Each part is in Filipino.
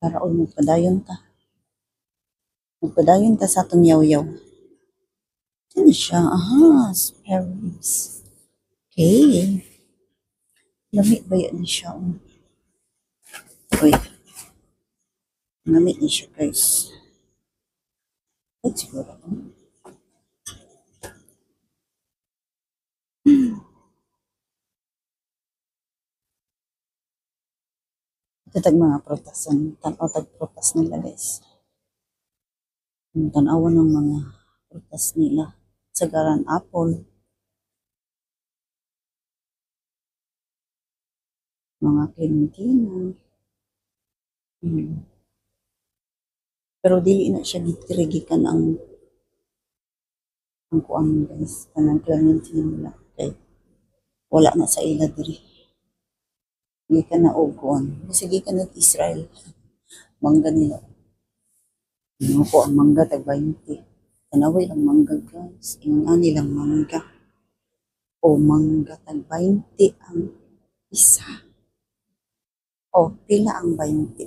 Para magpadayon ta. Magpadayon ta sa atong yaw-yaw. Yan siya. Aha, spare ribs. Okay. Lamig ba yan siya? Uy. Lamig ni siya, guys. Let's go. Tatag mga protasan. Tanaw tag protas nila, guys. Tanawan ng mga protas nila. Sagaran apple. Mga Clementina. Pero dili na siya gitirigikan ang kuan, guys. Kanang Clementina nila. Okay. Wala na sa ila diri. Hindi ka na kuan. Sige ka na Israel. Mangga nila. Ano ko ang mangga tag 20. Tanaway lang mangga, guys. Ingon nilang mangga. O mangga tag 20 ang isa. O pila ang 20.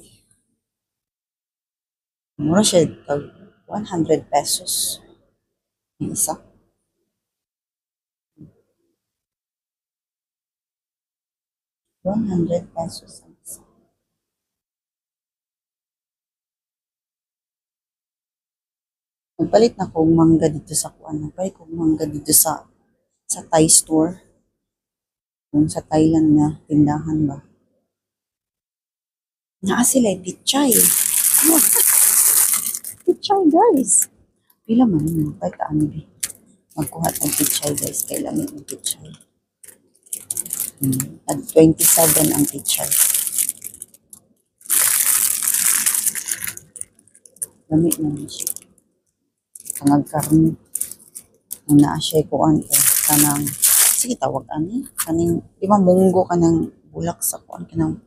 Mura siya tag 100 pesos. Ang isa. ₱100 ang isa. Nagpalit na kong mangga dito sa kuan. Nagpalit kong mangga dito sa Thai store. Yung sa Thailand na tindahan ba. Naa sila pichay. Oh, pichay, guys. Pila man yun. Kahit ano ba. Magkuha ng pichay, guys. Kailangan ng pichay. At 27 ang pichay. Lamig naman siya. Kangang karne. Ang naa siya kuan kanang sige tawag ani kaning di ba munggo kanang bulak sa kuan kanang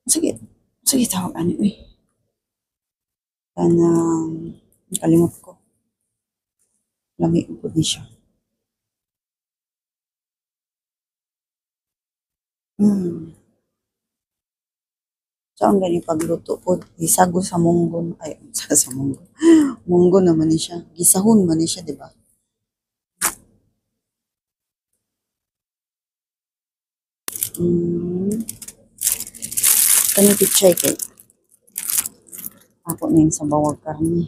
sige tawag ani uy kanang kalimot ko lami pud ni siya. So ang gani pagluto po gisago sa munggo ay sa munggo munggo naman ni siya gisahon man ni siya di ba. Kani pichay kay ako ning sa bawag karne.